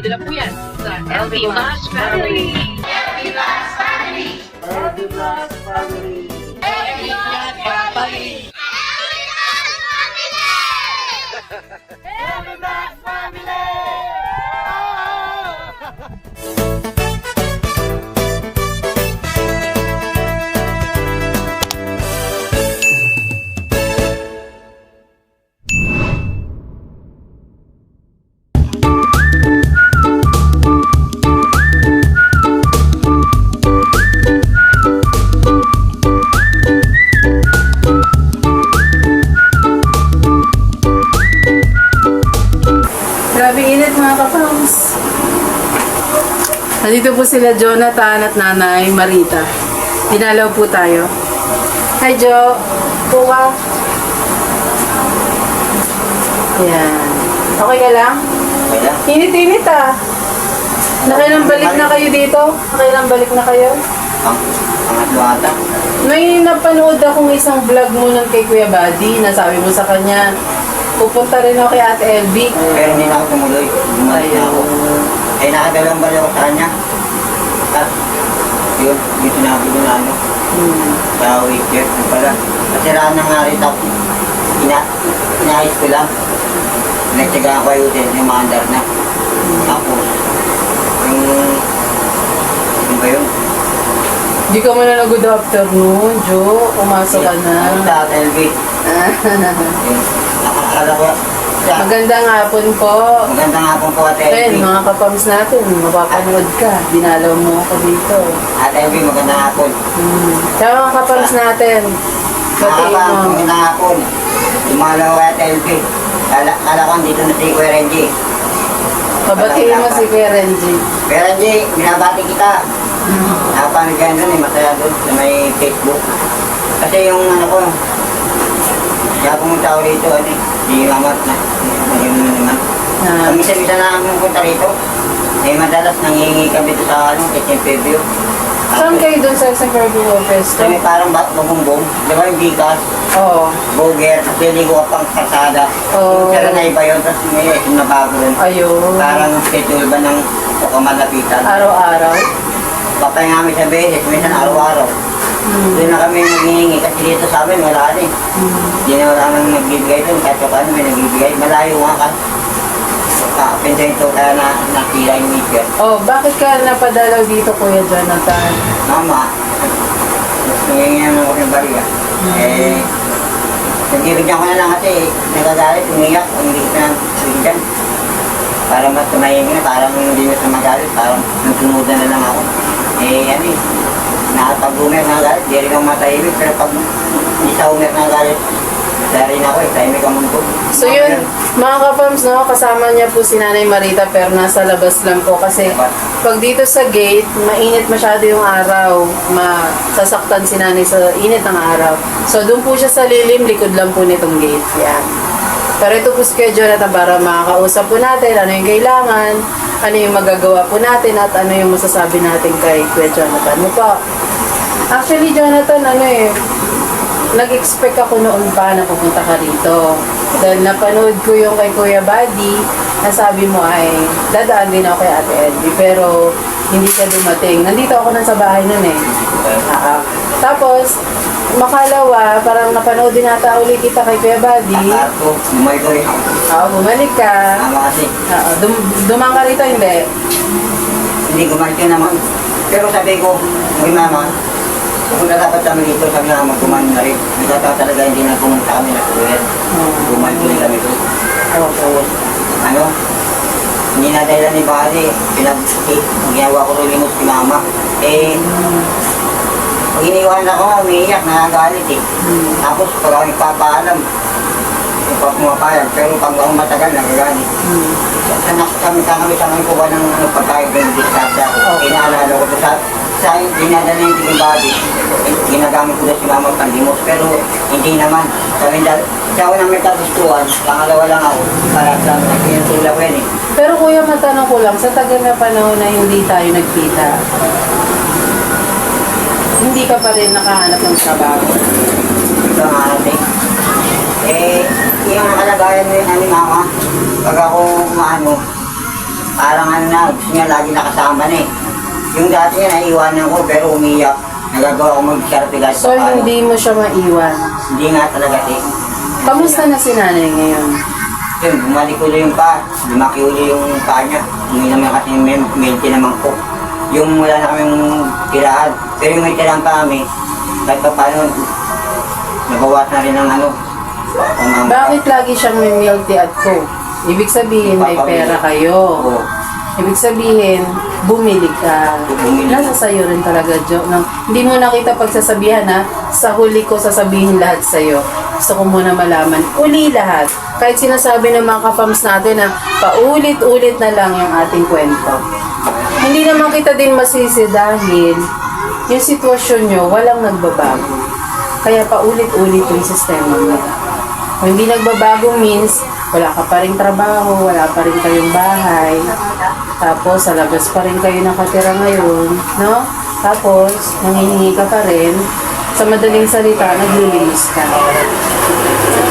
Dito na po yan sa LB Vlogs Family. LB Vlogs Family. LB Vlogs Family. LB Vlogs Family. LB Vlogs Family. Grabe init mga kapams. Nandito po sila Jonathan at Nanay Marita. Dinalaw po tayo. Hi Jo. Puka. Ayan. Okay ka lang? Okay lang. Init-init ah. Nakailang balik na kayo dito? Nakailang balik na kayo? Pangatlo ata. May napanood akong isang vlog mo nun kay Kuya Buddy na sabi mo sa kanya, pupunta rin ako kay Ate LB. Pero hindi na ako tumuloy. Bumalik na ako. Eh, nakadalawang balik ako sa kanya. Tapos, yun, yung sinabi ko na ano. Sa waiter, yun pala. Nasiraan na nga rin ako. Inaayos ko lang. Nagtsagaan ko ayusin, yung maandar na. Tapos, yung ba yun? Di ka mo na good afternoon, Jo. Pumasok ka na. Ano sa LB? Yun. Nakakala ko. Magandang hapon po. Magandang hapon po, Ate Ayan, LB. mga kapams natin, mapapanood ka. Dinalaw mo ako dito. Ate LB, magandang hapon. Kaya mga kapams natin, batiin Nakakapang, mo. magandang hapon. Lumalaw ko, Ate LB. Kala ko dito na si Kuya Renji. Pabatiin mo si Kuya Renji. Kuya Renji, binabati kita. Nakapanood ka doon, masaya doon sa may Facebook. Kasi yung ano ko, kaya pumunta ako rito, di mamat na. Ayun naman. Misa-misa na ako pumunta rito. Eh, madalas nangihingi kami dito sa kitchen preview. Saan kayo dun sa Fairview Fest? Kami parang babumbong. Di ba yung bigas, Oo. burger, at liligo ka pang kasada. Oo. Pero na iba yun, tapos may nabago rin. Ayun. Parang schedule ba ng kamalapitan. Araw-araw. Papahinga kami sa beses, minsan araw-araw. Doon na kami naghihingi kasi dito sa amin wala rin. Hindi na wala nang nagbibigay doon, kahit paano may nagbibigay. Malayo nga ka. Pinsa ito kaya nakila yung media. Oh, bakit ka napadalaw dito, Kuya Jonathan? Mama, nangyayang ako ng bariya. Eh, nagbibigyan ko na lang kasi nagagalit, umiyak, hindi ko na bigyan. Para mas tumahimik na, parang hindi na sa magalit, parang nagtumudan na lang ako. Eh, ano eh, nakapag-umer na galit, di rin ako matahimik, pero pag hindi sa umer na galit, dahil rin ako eh, tahimik ang mundo. So yun, mga kapams, no, kasama niya po si Nanay Marita pero nasa labas lang po kasi pag dito sa gate, mainit masyado yung araw, masasaktan si Nanay sa init ng araw. So doon po siya sa lilim, likod lang po nitong gate. Yan. Pero ito po si Kuya Jonathan para makakausap po natin ano yung kailangan, ano yung magagawa po natin at ano yung masasabi natin kay Kuya Jonathan. Ano po? Actually, Jonathan, nag-expect ako noon pa na pupunta ka rito. Dahil napanood ko yung kay Kuya Buddy, na sabi mo ay dadaan din ako kay Ate Elby, pero hindi ka dumating. Nandito ako na sa bahay nun eh. Tapos, makalawa, parang napanood din ata ulit kita kay Kuya Buddy. Ako, bumalik ko rin ako. Oo, bumalik ka. Tama kasi, Dumang ka rito, hindi? hindi gumalik ka naman. Pero sabi ko, may mama, kung dapat kami dito, sabi nga magkuman na rin. Nagkatawa talaga hindi na pumunta kami na kuya. Bumalik ko rin kami doon. Okay. Ano, hindi na dahil ni Bali, ginawa ko rin limos si mama. Eh, pag iniwan ako, umiiyak, nakagalit eh. Tapos pag ako nagpapaalam, pumapayag, pero pag ako matagal, nagagalit. Kami sa mga kuha ng pagkain ng distansya. Inaalala ko sa dinadala yung tingin Bobby, ginagamit ko na si mama pandimos, pero hindi naman. Sabi dahil, siya ako nang may kagustuhan, pangalawa lang ako, para sa pinatula ko yan eh. Pero kuya, matanong ko lang, sa tagal na panahon na hindi tayo nagkita, hindi ka pa rin nakahanap ng trabaho? Ito nga natin. Eh, yung nakalagayan mo yun, mama, pag ako maano, parang ano na, gusto niya lagi nakasama na eh. Yung dati niya naiiwanan ko pero umiyak. Nagagawa ko mag-therapy guys. So, hindi mo siya maiwan. Hindi nga talaga eh. Kamusta na si nanay ngayon? Yun, bumalik ulit yung paa. Lumaki ulit yung paa niya. Hindi naman kasi mente naman ko. Yung wala na kaming tirahan. Pero yung may tirahan pa kami, kahit pa paano, nabawas na rin ng ano. Bakit lagi siyang may milk tea at coke? Ibig sabihin, may pera kayo. Oo. Ibig sabihin, bumili ka. Bumili. Nasa sayo rin talaga, Jo. No? Hindi mo nakita pagsasabihan, ha? Sa huli ko sasabihin lahat sa'yo. Gusto ko muna malaman. Uli lahat. Kahit sinasabi ng mga ka-fams natin na paulit-ulit na lang yung ating kwento. Hindi naman kita din masisi dahil yung sitwasyon nyo, walang nagbabago. Kaya paulit-ulit yung sistema mo. Kung hindi nagbabago means, wala ka pa rin trabaho, wala pa rin kayong bahay. Tapos, sa labas pa rin kayo nakatira ngayon, no? Tapos, nanghihingi ka pa rin. Sa madaling salita, naglilinis ka.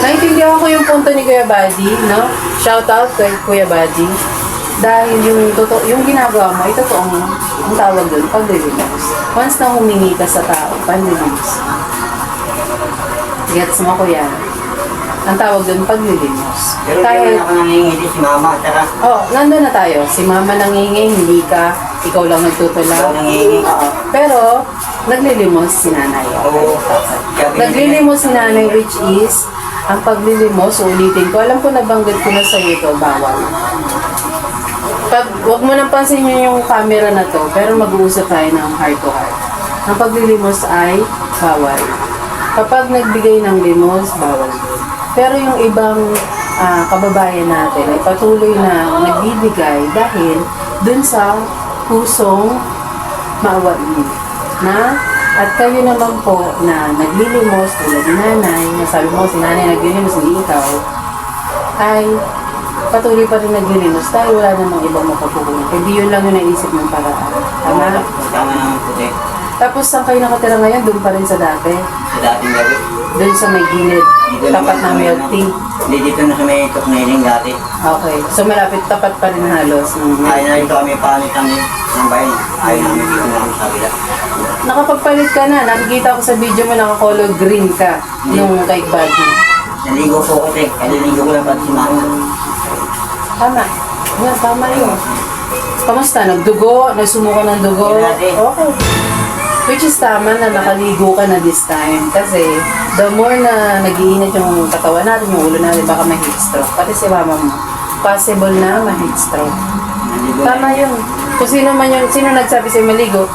Naintindihan ko yung punto ni Kuya Buddy, no? Shout out kay Kuya Buddy. Dahil yung ginagawa mo, ay totoong ang tawag doon, paglilinis. Once na humingi ka sa tao, paglilinis. Gets mo ko yan. Ang tawag doon, paglilinis. Pero hindi naman ako nangingi si mama. Tara, Oh, nandun na tayo. Si mama nangingi, hindi ka. Ikaw lang nagtutula. ikaw nangingi. Oo. Pero, naglilimos si nanay. Oo. Naglilimos si nanay, which is, ang paglilimos, ulitin ko. Alam ko, nabanggit ko na sa iyo ito, bawal. Huwag mo nang pansinin yung camera na to, pero mag-uusap tayo ng heart to heart. Ang paglilimos ay bawal. Kapag nagbigay ng limos, bawal. Pero yung ibang kababayan natin ay patuloy na nagbibigay dahil dun sa pusong maawain na at kayo naman po na naglilimos tulad ni nanay, nasabi mo si nanay naglilimos, hindi ikaw, ay patuloy pa rin naglilimos dahil wala namang ibang mapapulong. Hindi yun lang yung naisip ng paraan. Tama? Tama naman po eh. Tapos saan kayo nakatira ngayon? Doon pa rin sa dati? Sa dating gabi. Doon sa may gilid, tapat ng milk tea. Hindi dito na sa may tukneling dati. Okay. So malapit, tapat pa rin halos. Ayaw na dito kami panit kami ng bayan. Ayaw namin dito na kami sa kabila. Nakapagpalit ka na. Nakikita ko sa video mo naka-color green ka. Yung kay Buddy. Naligo po kasi. Kaliligo ko lang pati si mama. Tama. Yan, tama yun. Kamusta? Nagdugo? Nagsumuko ng dugo? Hindi. Okay. Which is tama na nakaligo ka na this time. Kasi the more na nag-iinit yung katawan natin, yung ulo natin, baka ma-heat stroke. Pati si mama mo, possible na ma-heat stroke. Naligo Tama yun. Kung sino man yun, sino nagsabi sa'yo maligo?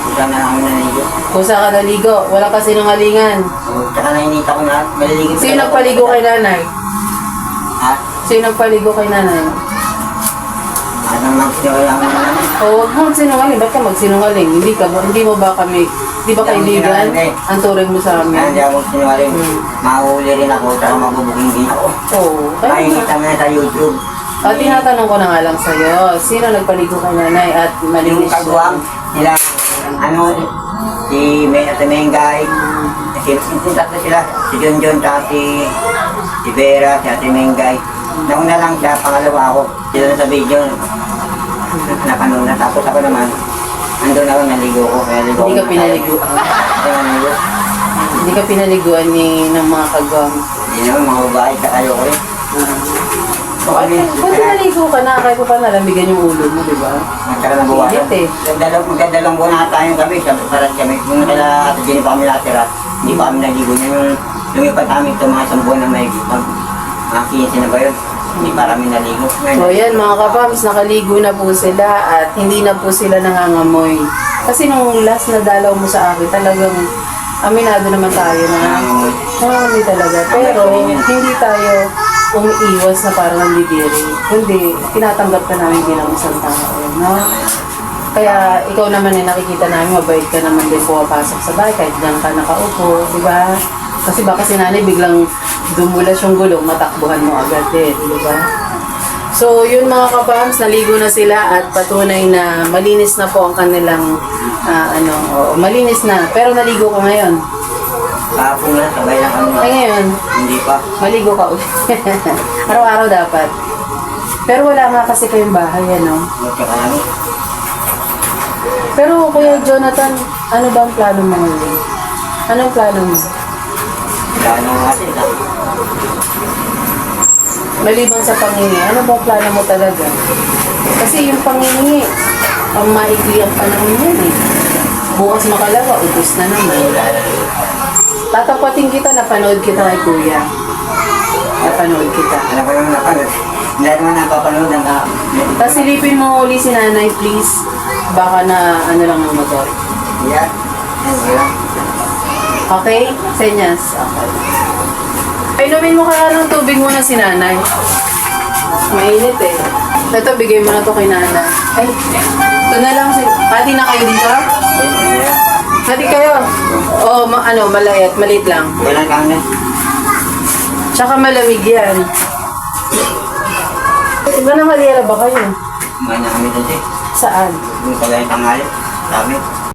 Kusa na kami naligo. Kung saan ka naligo, wala ka sinungalingan. So, tsaka nainita ko na. Maliligo. Sino nagpaligo kay nanay? Ha? Sino nagpaligo kay nanay? Anong magsinulang na naman? O huwag mo magsinungaling. Ba't ka magsinungaling? Hindi mo ba kami, di ba kaibigan? Ang turing mo sa Kaya hindi amin. ako magsinulang. Mahuli rin ako. Tsaka mabubuking din ako. Oo. Makikita mo na sa YouTube. At tinatanong ko na nga lang sa'yo, sino nagpaligo kay nanay at Yung malinis kagwang nila, ano, si Mengay, si tatlo sila, si John, tsaka si Vera, si Ate Mengay. Nauna lang siya, pangalawa ako. Sila na sa video, napanood na. Tapos ako naman, andun ako, naligo ko. Kaya ligo Hindi ka pinaliguan. Hindi ka pinaliguan ng mga kagwang. Hindi naman, mga babae, sa kayo ko rin. Kung pinaligo ka na, kahit pa nalamigan yung ulo mo, di ba? Magkara na buwasan. Init eh. Magdadalawang buwan na tayong kami, para kami, kung kala Ate Jenny pa kami natira, hindi pa kami naligo niya. Yung lumipat namin ito, mga isang buwan na may mga 15 na ba yun? Hindi pa kami naligo. So yan mga kapams, nakaligo na po sila at hindi na po sila nangangamoy. Kasi nung last na dalaw mo sa akin, talagang aminado naman tayo na nangangamoy talaga. Pero hindi tayo umiiwas na parang nandidiri. Kundi tinatanggap ka namin bilang isang tao. No? Kaya ikaw naman ay nakikita namin, mabait ka naman din pumapasok sa bahay kahit diyan ka nakaupo, di ba? Kasi baka si nanay biglang dumulas yung gulong, matakbuhan mo agad din, di ba? So, yun mga kapams, naligo na sila at patunay na malinis na po ang kanilang, malinis na. Pero naligo ka ngayon. Kahapon na, sabay na kami. Ay ngayon, Hindi pa. maligo ka ulit. Araw-araw dapat. Pero wala nga kasi kayong bahay, ano? Buti ka namin. Pero Kuya Jonathan, ano ba ang plano mo ngayon? Anong plano mo? Plano natin na. Maliban sa pangingi, ano ba ang plano mo talaga? Kasi yung pangingi, ang maikli ang panahon yan eh. Bukas makalawa, ubus na naman. Tatapatin kita, napanood kita kay Kuya. Napanood kita. Ano ba yung napanood? Hindi naman napapanood ng Tapos silipin mo uli si nanay, please. Baka na ano lang ang motor. yan. Wala. Okay? Senyas. Okay. Inumin mo kaya ng tubig muna si nanay. Mainit eh. Ito, bigay mo na to kay nanay. Ay, ito na lang. Hati na kayo dito? Hati kayo? Oo, malait. Maliit lang. Wala kami. Tsaka malamig yan. Iba na halera ba kayo? Kumain na kami doon eh. Saan? Yung pala yung tanghali. Sabi.